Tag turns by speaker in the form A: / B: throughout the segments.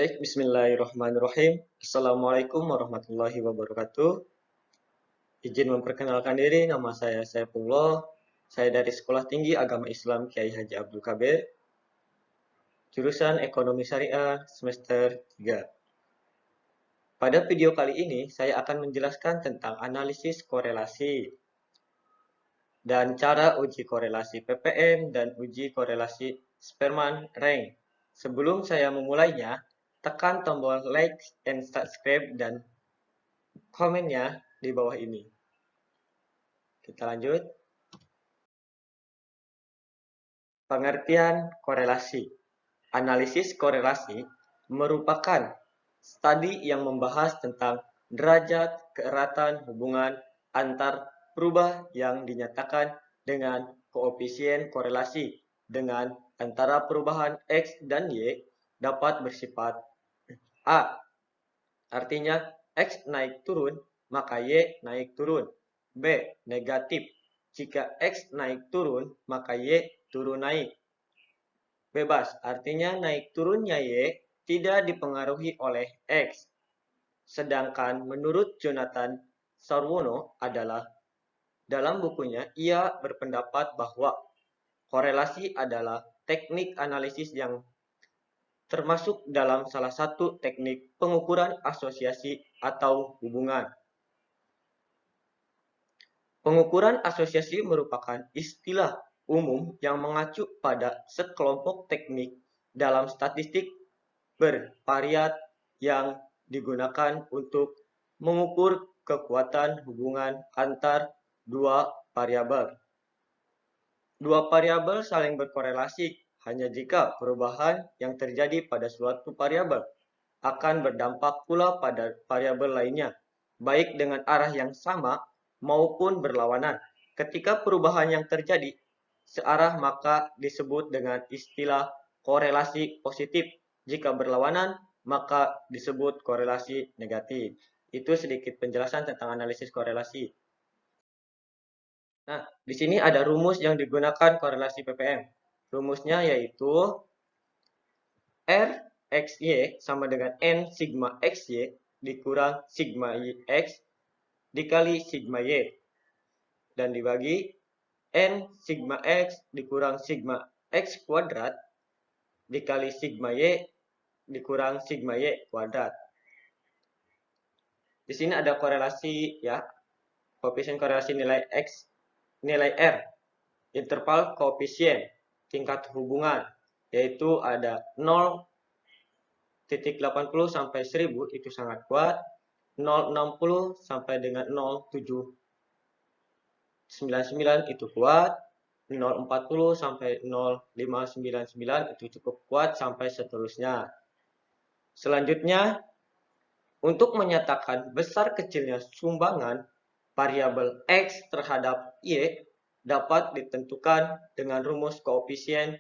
A: Baik, bismillahirrahmanirrahim. Assalamualaikum warahmatullahi wabarakatuh. Izin memperkenalkan diri, nama saya Saifullah. Saya dari Sekolah Tinggi Agama Islam Kiai Haji Abdul Kabir, jurusan Ekonomi Syariah semester 3. Pada video kali ini, saya akan menjelaskan tentang analisis korelasi dan cara uji korelasi PPM dan uji korelasi Spearman Rank. Sebelum saya memulainya, tekan tombol like and subscribe dan komennya di bawah ini. Kita lanjut. Pengertian korelasi. Analisis korelasi merupakan studi yang membahas tentang derajat keeratan hubungan antar perubah yang dinyatakan dengan koefisien korelasi dengan antara perubahan X dan Y dapat bersifat A. Artinya X naik turun, maka Y naik turun. B. Negatif. Jika X naik turun, maka Y turun naik. Bebas, artinya naik turunnya Y tidak dipengaruhi oleh X. Sedangkan menurut Jonathan Sarwono adalah dalam bukunya, ia berpendapat bahwa korelasi adalah teknik analisis yang termasuk dalam salah satu teknik pengukuran asosiasi atau hubungan. Pengukuran asosiasi merupakan istilah umum yang mengacu pada sekelompok teknik dalam statistik bervariat yang digunakan untuk mengukur kekuatan hubungan antar dua variabel. Dua variabel saling berkorelasi hanya jika perubahan yang terjadi pada suatu variabel akan berdampak pula pada variabel lainnya, baik dengan arah yang sama maupun berlawanan. Ketika perubahan yang terjadi searah maka disebut dengan istilah korelasi positif. Jika berlawanan maka disebut korelasi negatif. Itu sedikit penjelasan tentang analisis korelasi. Nah, di sini ada rumus yang digunakan korelasi PPM. Rumusnya yaitu R XY sama dengan N sigma XY dikurang sigma X dikali sigma Y. Dan dibagi N sigma X dikurang sigma X kuadrat dikali sigma Y dikurang sigma Y kuadrat. Di sini ada korelasi ya, koefisien korelasi nilai X, nilai R, interval koefisien, tingkat hubungan, yaitu ada 0,80 sampai 1000 itu sangat kuat, 0,60 sampai dengan 0,799 itu kuat, 0,40 sampai 0,599 itu cukup kuat sampai seterusnya. Selanjutnya, untuk menyatakan besar kecilnya sumbangan variabel X terhadap Y dapat ditentukan dengan rumus koefisien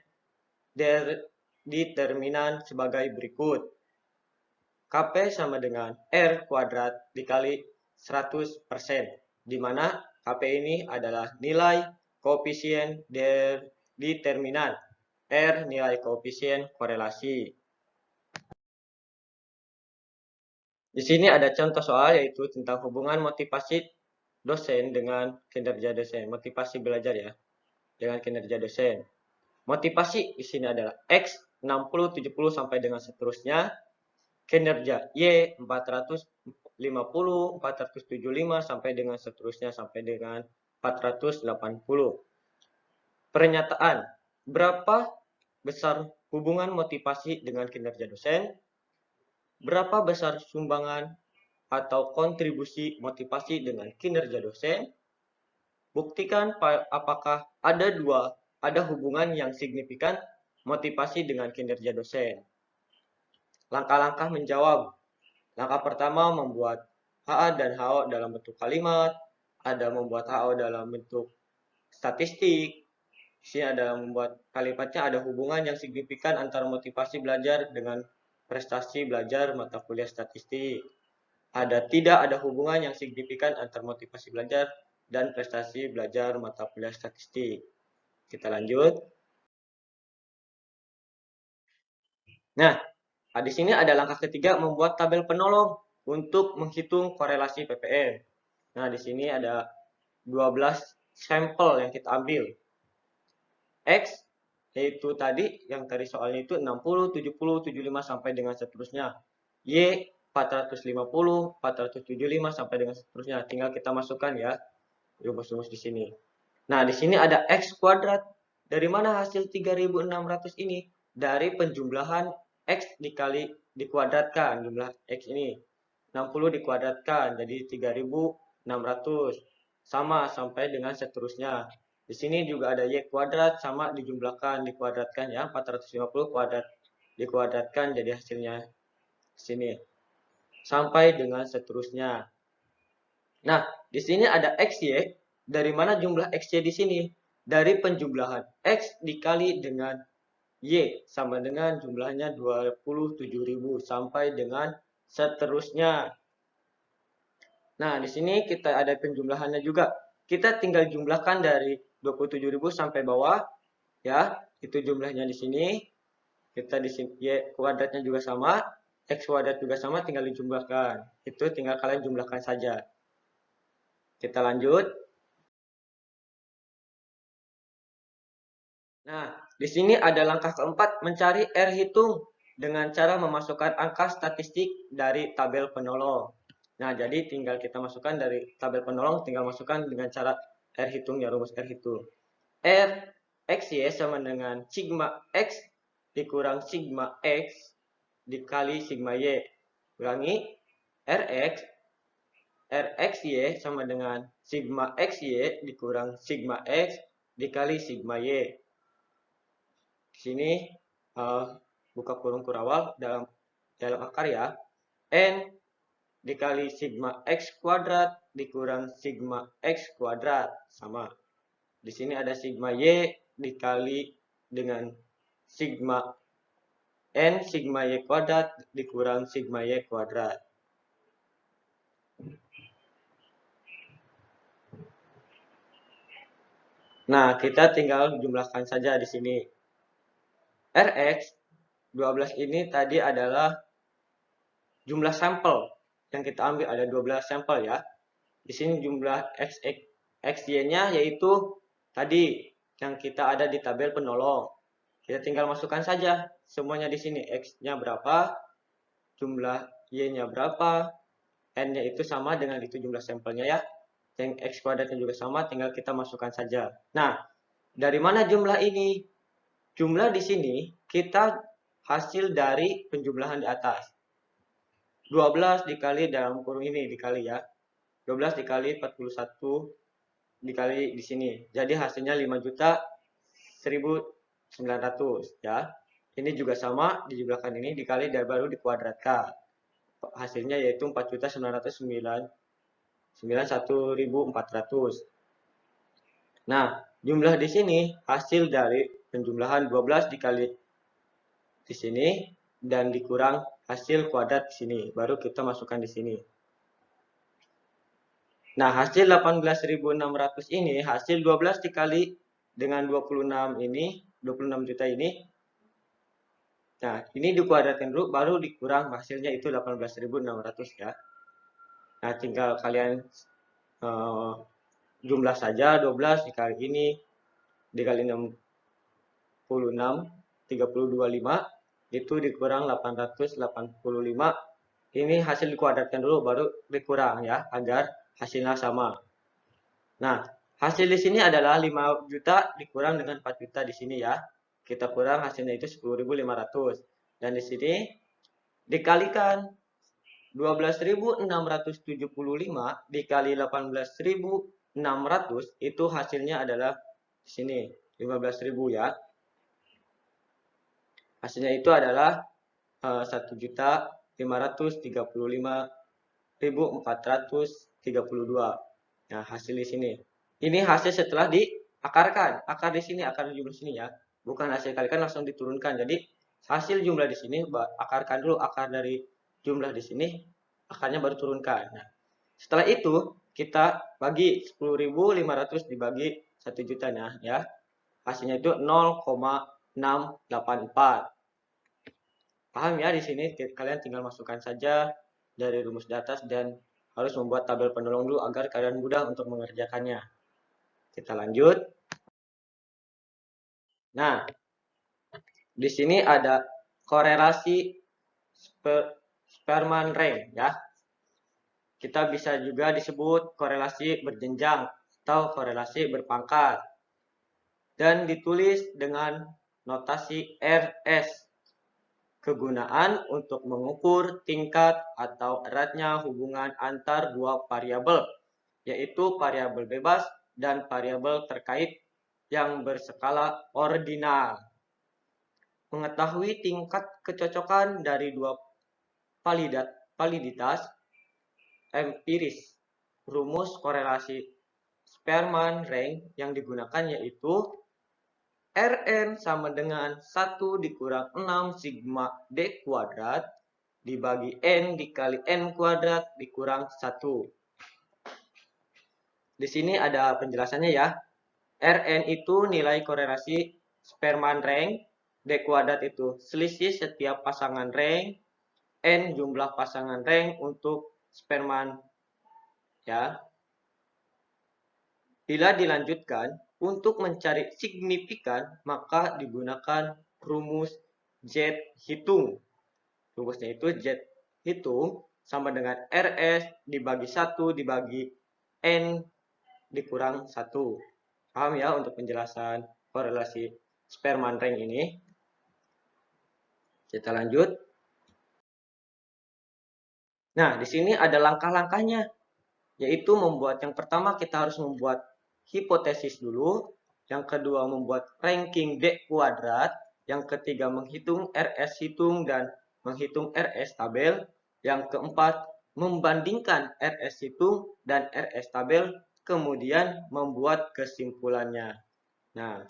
A: determinan sebagai berikut. KP sama dengan R kuadrat dikali 100%, di mana KP ini adalah nilai koefisien determinan, R nilai koefisien korelasi. Di sini ada contoh soal yaitu tentang hubungan motivasi dosen dengan kinerja dosen, motivasi belajar ya, dengan kinerja dosen. Motivasi di sini adalah X 60, 70 sampai dengan seterusnya, kinerja Y 450, 475 sampai dengan seterusnya sampai dengan 480. Pernyataan, berapa besar hubungan motivasi dengan kinerja dosen? Berapa besar sumbangan atau kontribusi motivasi dengan kinerja dosen? Buktikan apakah ada hubungan yang signifikan motivasi dengan kinerja dosen. Langkah-langkah menjawab. Langkah pertama membuat HA dan HO dalam bentuk kalimat, ada membuat HO dalam bentuk statistik. Di sini ada membuat kalimatnya ada hubungan yang signifikan antara motivasi belajar dengan prestasi belajar mata kuliah statistik. Tidak ada hubungan yang signifikan antara motivasi belajar dan prestasi belajar mata kuliah statistik. Kita lanjut. Nah, Nah, di sini ada langkah ketiga, membuat tabel penolong untuk menghitung korelasi PPN. Nah, di sini ada 12 sampel yang kita ambil. X yaitu tadi yang tadi soalnya itu 60, 70, 75 sampai dengan seterusnya. Y 450, 475 sampai dengan seterusnya. Tinggal kita masukkan ya rumus-rumus di sini. Nah, di sini ada X kuadrat. Dari mana hasil 3600 ini? Dari penjumlahan X dikuadratkan. Jumlah X ini 60 dikuadratkan jadi 3600. Sama sampai dengan seterusnya. Di sini juga ada Y kuadrat sama dijumlahkan, dikuadratkan ya. 450 kuadrat dikuadratkan jadi hasilnya sini. Sampai dengan seterusnya. Nah, di sini ada XY. Dari mana jumlah XY di sini? Dari penjumlahan X dikali dengan Y. Sama dengan jumlahnya 27.000 sampai dengan seterusnya. Nah, di sini kita ada penjumlahannya juga. Kita tinggal jumlahkan dari 27.000 sampai bawah. Ya, itu jumlahnya di sini. Kita di sini Y kuadratnya juga sama. X kuadrat juga sama, tinggal dijumlahkan. Itu tinggal kalian jumlahkan saja. Kita lanjut. Nah, di sini ada langkah keempat, mencari R hitung dengan cara memasukkan angka statistik dari tabel penolong. Nah, jadi tinggal kita masukkan dari tabel penolong, tinggal masukkan dengan cara R hitung ya, rumus R hitung. R XY sama dengan sigma X dikurang sigma X dikali sigma Y. Ulangi, RXY sama dengan sigma XY dikurang sigma X dikali sigma Y. Di sini buka kurung kurawal dalam akar ya. N dikali sigma X kuadrat dikurang sigma X kuadrat sama. Di sini ada sigma Y dikali dengan sigma N sigma Y kuadrat dikurang sigma Y kuadrat. Nah, kita tinggal jumlahkan saja di sini. Rx 12 ini tadi adalah jumlah sampel yang kita ambil, ada 12 sampel ya. Di sini jumlah XY-nya yaitu tadi yang kita ada di tabel penolong. Kita tinggal masukkan saja semuanya di sini. X-nya berapa, jumlah Y-nya berapa, N-nya itu sama dengan itu jumlah sampelnya ya. Yang X kuadratnya juga sama, tinggal kita masukkan saja. Nah, dari mana jumlah ini? Jumlah di sini kita hasil dari penjumlahan di atas. 12 dikali dalam kurung ini dikali ya. 12 dikali 41 dikali di sini. Jadi hasilnya 5.100.900 ya. Ini juga sama, dijumlahkan ini dikali dan baru dikuadratkan. Hasilnya yaitu 4.991.400. Nah, jumlah di sini hasil dari penjumlahan 12 dikali di sini dan dikurang hasil kuadrat di sini. Baru kita masukkan di sini. Nah, hasil 18.600 ini hasil 12 dikali dengan 26 ini, 26 juta ini. Nah, ini dikuadratkan dulu baru dikurang hasilnya itu 18.600 ya. Nah, tinggal kalian jumlah saja 12 dikali ini dikali 66 325 itu dikurang 885. Ini hasil dikuadratkan dulu baru dikurang ya agar hasilnya sama. Nah, hasil di sini adalah 5 juta dikurang dengan 4 juta di sini ya. Kita kurang hasilnya itu 10.500. Dan di sini dikalikan 12.675 dikali 18.600 itu hasilnya adalah di sini 15.000 ya. Hasilnya itu adalah 1.535.432. Nah, hasil di sini. Ini hasil setelah diakarkan. Akar di sini, akar jumlah sini ya. Bukan hasil kalikan langsung diturunkan. Jadi, hasil jumlah di sini akarkan dulu akar dari jumlah di sini, akarnya baru turunkan. Nah, setelah itu kita bagi 10.500 dibagi 1 jutanya ya. Hasilnya itu 0,684. Paham ya, di sini kalian tinggal masukkan saja dari rumus di atas dan harus membuat tabel penolong dulu agar kalian mudah untuk mengerjakannya. Kita lanjut. Nah, di sini ada korelasi Spearman rank ya. Kita bisa juga disebut korelasi berjenjang atau korelasi berpangkat. Dan ditulis dengan notasi RS. Kegunaan untuk mengukur tingkat atau eratnya hubungan antar dua variabel, yaitu variabel bebas dan variabel terkait yang berskala ordinal. Mengetahui tingkat kecocokan dari dua validitas empiris. Rumus korelasi Spearman rank yang digunakan yaitu Rn sama dengan 1 dikurang 6 sigma D kuadrat dibagi N dikali N kuadrat dikurang 1. Di sini ada penjelasannya ya. Rn itu nilai korelasi Spearman rank, D kuadrat itu selisih setiap pasangan rank, N jumlah pasangan rank untuk Spearman ya. Bila dilanjutkan, untuk mencari signifikan, maka digunakan rumus Z hitung. Rumusnya itu Z hitung sama dengan RS dibagi 1 dibagi N dikurang 1. Paham ya untuk penjelasan korelasi Spearman rank ini? Kita lanjut. Nah, di sini ada langkah-langkahnya, yaitu yang pertama kita harus membuat hipotesis dulu, yang kedua membuat ranking D kuadrat, yang ketiga menghitung RS hitung dan menghitung RS tabel, yang keempat membandingkan RS hitung dan RS tabel, kemudian membuat kesimpulannya. Nah,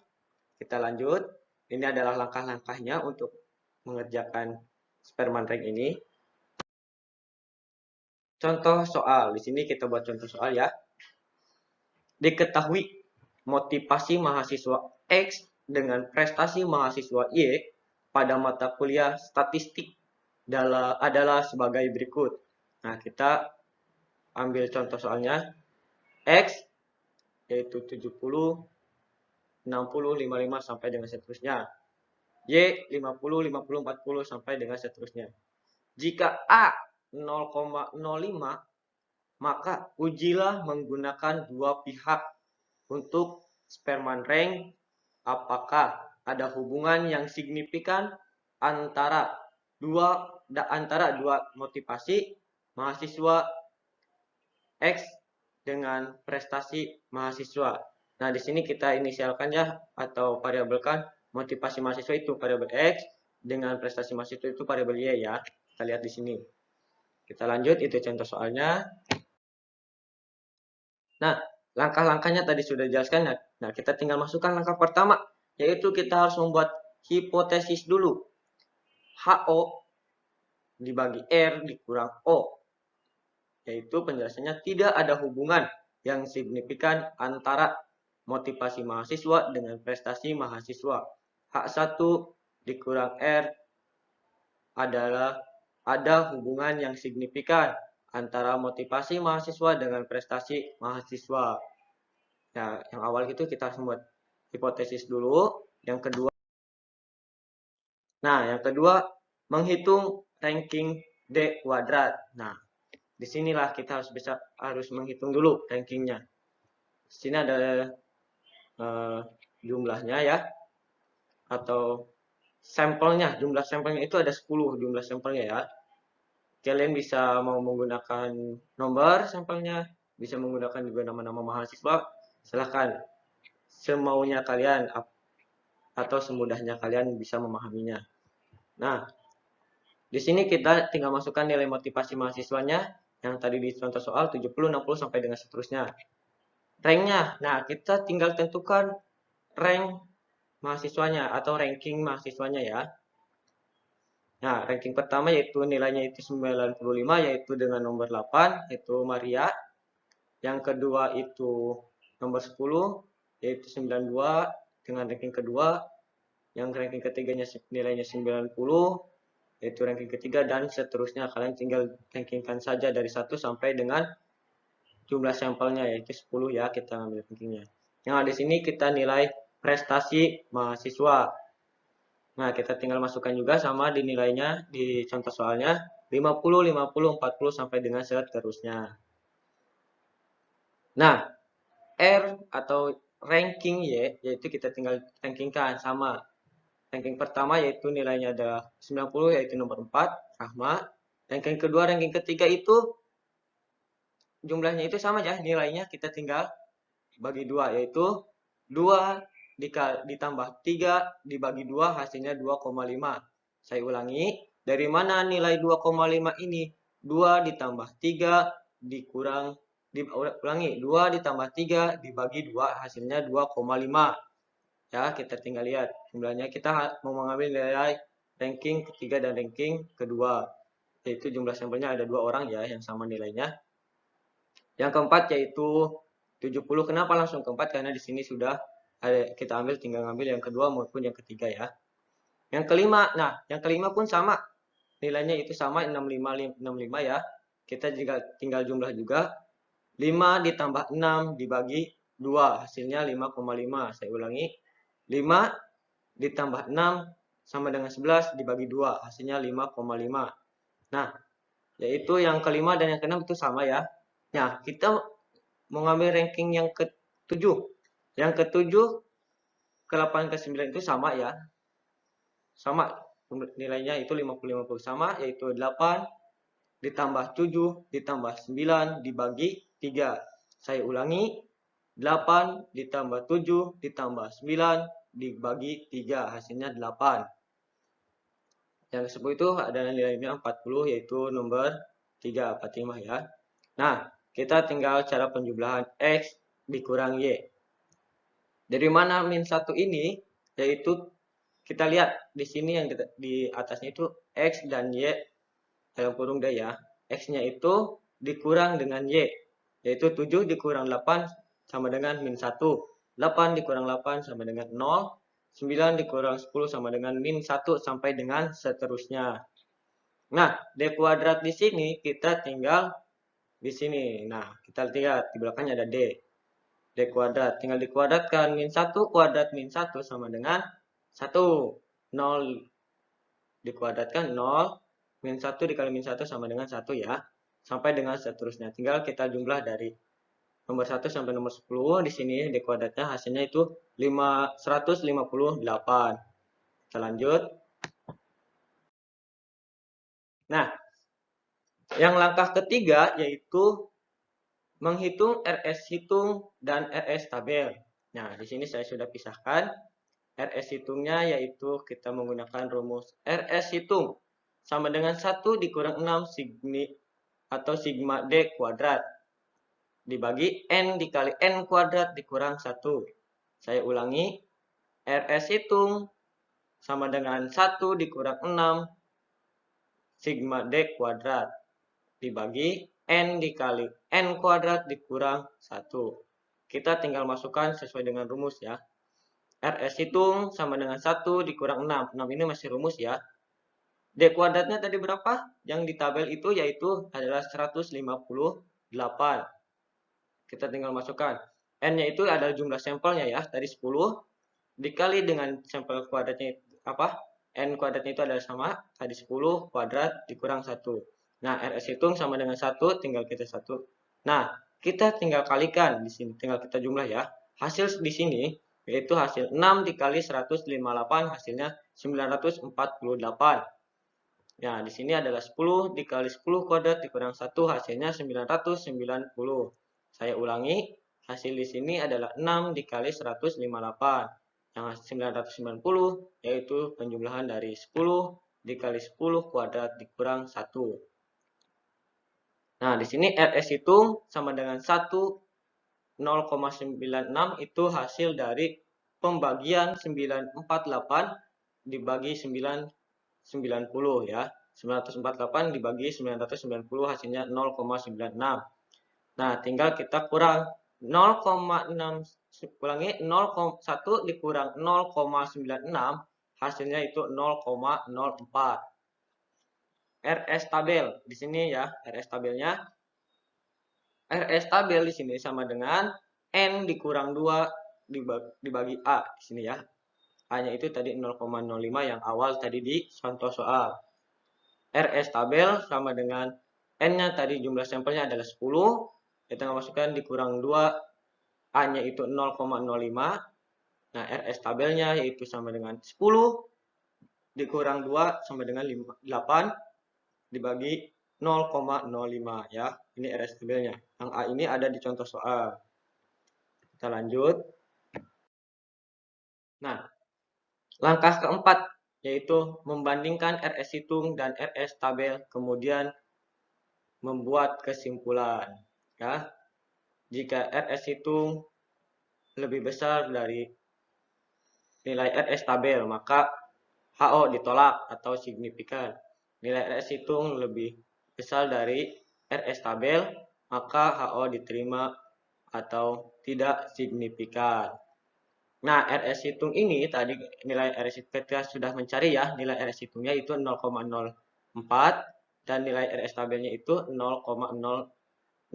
A: kita lanjut. Ini adalah langkah-langkahnya untuk mengerjakan Spearman rank ini. Contoh soal. Di sini kita buat contoh soal ya. Diketahui motivasi mahasiswa X dengan prestasi mahasiswa Y pada mata kuliah statistik adalah sebagai berikut. Nah, kita ambil contoh soalnya. X yaitu 70, 60, 55 sampai dengan seterusnya. Y 50, 50, 40 sampai dengan seterusnya. Jika A 0,05, maka ujilah menggunakan dua pihak untuk Spearman rank. Apakah ada hubungan yang signifikan antara dua motivasi mahasiswa X dengan prestasi mahasiswa. Nah, di sini kita inisialkan ya atau variabelkan motivasi mahasiswa itu variabel X dengan prestasi mahasiswa itu variabel Y ya. Kita lihat di sini. Kita lanjut, itu contoh soalnya. Nah, langkah-langkahnya tadi sudah dijelaskan. Nah, kita tinggal masukkan langkah pertama, yaitu kita harus membuat hipotesis dulu. HO dibagi R dikurang O. Yaitu penjelasannya tidak ada hubungan yang signifikan antara motivasi mahasiswa dengan prestasi mahasiswa. H1 dikurang R adalah ada hubungan yang signifikan antara motivasi mahasiswa dengan prestasi mahasiswa. Nah, yang awal itu kita harus membuat hipotesis dulu. Yang kedua menghitung ranking D kuadrat. Nah, disinilah kita harus menghitung dulu rankingnya. Di sini ada jumlahnya ya, atau sampelnya. Jumlah sampelnya itu ada 10 jumlah sampelnya ya. Kalian bisa mau menggunakan nomor sampelnya, bisa menggunakan juga nama-nama mahasiswa, silahkan semaunya kalian atau semudahnya kalian bisa memahaminya. Nah, di sini kita tinggal masukkan nilai motivasi mahasiswanya yang tadi di contoh soal 70, 60 sampai dengan seterusnya. Ranknya, nah kita tinggal tentukan rank mahasiswanya atau ranking mahasiswanya ya. Nah, ranking pertama yaitu nilainya itu 95 yaitu dengan nomor 8 yaitu Maria. Yang kedua itu nomor 10 yaitu 92 dengan ranking kedua. Yang ranking ketiganya nilainya 90. yaitu ranking ketiga dan seterusnya. Kalian tinggal rankingkan saja dari 1 sampai dengan jumlah sampelnya yaitu 10 ya, kita ambil rankingnya. Nah, di sini kita nilai prestasi mahasiswa. Nah, kita tinggal masukkan juga sama di nilainya di contoh soalnya 50, 50, 40 sampai dengan seterusnya. Nah, R atau ranking Y yaitu kita tinggal rankingkan sama. Ranking pertama yaitu nilainya adalah 90 yaitu nomor 4, Rahma. Ranking kedua, ranking ketiga itu jumlahnya itu sama ya, nilainya kita tinggal bagi 2 yaitu 2 ditambah 3 dibagi 2 hasilnya 2,5. Saya ulangi, dari mana nilai 2,5 ini? 2 ditambah 3 dikurang ulangi, 2 ditambah 3 dibagi 2 hasilnya 2,5. Ya, kita tinggal lihat jumlahnya. Kita mau mengambil nilai ranking ketiga dan ranking kedua. Yaitu jumlah sampelnya ada 2 orang ya yang sama nilainya. Yang keempat yaitu 70. Kenapa langsung keempat? Karena di sini sudah ada, kita ambil tinggal ambil yang kedua maupun yang ketiga ya. Yang kelima, nah yang kelima pun sama. Nilainya itu sama 65 ya. Kita juga tinggal jumlah juga. 5 ditambah 6 dibagi 2 hasilnya 5,5. Saya ulangi. 5 ditambah 6 sama dengan 11 dibagi 2 hasilnya 5,5. Nah, yaitu yang kelima dan yang keenam itu sama ya. Nah, kita mau ngambil ranking yang ketujuh. Yang ketujuh, ke-8, ke-9 itu sama ya. Sama nilainya itu 50-50 sama, yaitu 8 ditambah 7 ditambah 9 dibagi 3. Saya ulangi, 8 ditambah 7 ditambah 9 dibagi 3 hasilnya 8. Yang ke-10 itu adalah nilainya 40 yaitu nomor 3 Fatimah ya. Nah, kita tinggal cara penjumlahan X dikurang Y. Dari mana min 1 ini? Yaitu kita lihat di sini yang di atasnya itu X dan Y dalam kurung D ya. X-nya itu dikurang dengan Y. Yaitu 7 dikurang 8 sama dengan min 1. 8 dikurang 8 sama dengan 0. 9 dikurang 10 sama dengan min 1 sampai dengan seterusnya. Nah, D kuadrat di sini kita tinggal di sini. Nah, kita lihat di belakangnya ada D. D kuadrat tinggal dikuadratkan. Min 1 kuadrat min 1 sama dengan 1. 0 dikuadratkan 0. Min 1 dikali min 1 sama dengan 1 ya. Sampai dengan seterusnya. Tinggal kita jumlah dari nomor 1 sampai nomor 10. Di sini D kuadratnya hasilnya itu 158. Kita lanjut. Nah, yang langkah ketiga yaitu menghitung RS hitung dan RS tabel. Nah, di sini saya sudah pisahkan. RS hitungnya yaitu kita menggunakan rumus RS hitung sama dengan 1 dikurang 6 sigma D kuadrat dibagi N dikali N kuadrat dikurang 1. Saya ulangi, RS hitung sama dengan 1 dikurang 6 sigma D kuadrat dibagi N dikali N kuadrat dikurang 1. Kita tinggal masukkan sesuai dengan rumus ya. RS hitung sama dengan 1 dikurang 6. 6 ini masih rumus ya. D kuadratnya tadi berapa? Yang di tabel itu yaitu adalah 158. Kita tinggal masukkan. N-nya itu adalah jumlah sampelnya ya. Tadi 10 dikali dengan sampel kuadratnya apa? N kuadratnya itu adalah sama, tadi 10 kuadrat dikurang 1. Nah, RS hitung sama dengan 1, tinggal kita 1. Nah, kita tinggal kalikan di sini, tinggal kita jumlah ya. Hasil di sini yaitu hasil 6 dikali 158 hasilnya 948. Nah, di sini adalah 10 dikali 10 kuadrat dikurang 1 hasilnya 990. Saya ulangi, hasil di sini adalah 6 dikali 158. Yang 990 yaitu penjumlahan dari 10 dikali 10 kuadrat dikurang 1. Nah, di sini RS hitung sama dengan 1 0,96 itu hasil dari pembagian 948 dibagi 990 ya. 948 dibagi 990 hasilnya 0,96. Nah, tinggal kita kurang 0,6 ulangi 0,1 dikurang 0,96 hasilnya itu 0,04. RS tabel di sini ya, RS tabelnya. RS tabel di sini sama dengan N dikurang 2 dibagi A di sini ya. A-nya itu tadi 0,05 yang awal tadi di contoh soal. RS tabel sama dengan N-nya tadi jumlah sampelnya adalah 10. Kita masukkan dikurang 2, A-nya itu 0,05. Nah, RS tabelnya yaitu sama dengan 10 dikurang 2 sama dengan 8 dibagi 0,05 ya. Ini RS tabelnya. Yang A ini ada di contoh soal. Kita lanjut. Nah, langkah keempat yaitu membandingkan RS hitung dan RS tabel, kemudian membuat kesimpulan. Ya, jika RS hitung lebih besar dari nilai RS tabel, maka HO ditolak atau signifikan. Nilai RS hitung lebih besar dari RS tabel, maka HO diterima atau tidak signifikan. Nah, RS hitung ini tadi nilai RS kita sudah mencari ya, nilai RS hitungnya itu 0,04 dan nilai RS tabelnya itu 0,68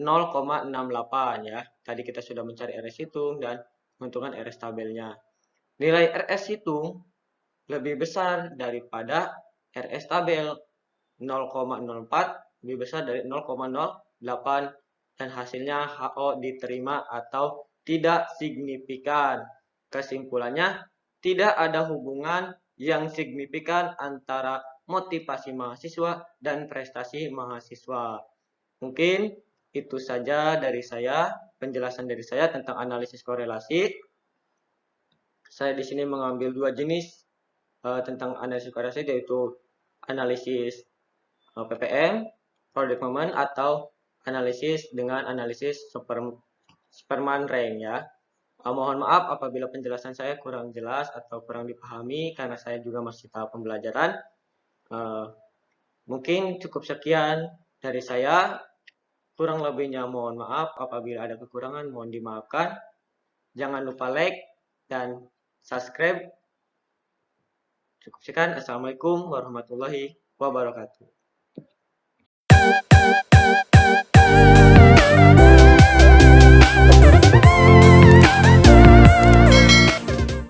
A: ya. Tadi kita sudah mencari RS hitung dan menentukan RS tabelnya. Nilai RS hitung lebih besar daripada RS tabel 0,04 lebih besar dari 0,08 dan hasilnya HO diterima atau tidak signifikan. Kesimpulannya, tidak ada hubungan yang signifikan antara motivasi mahasiswa dan prestasi mahasiswa. Mungkin itu saja dari saya, penjelasan dari saya tentang analisis korelasi. Saya di sini mengambil dua jenis tentang analisis korelasi, yaitu analisis PPM, product moment, atau analisis dengan analisis Superman rank ya. Mohon maaf apabila penjelasan saya kurang jelas atau kurang dipahami karena saya juga masih tahap pembelajaran. Mungkin cukup sekian dari saya. Kurang lebihnya mohon maaf, apabila ada kekurangan mohon dimaafkan. Jangan lupa like dan subscribe. Cukup sekian. Assalamualaikum warahmatullahi wabarakatuh.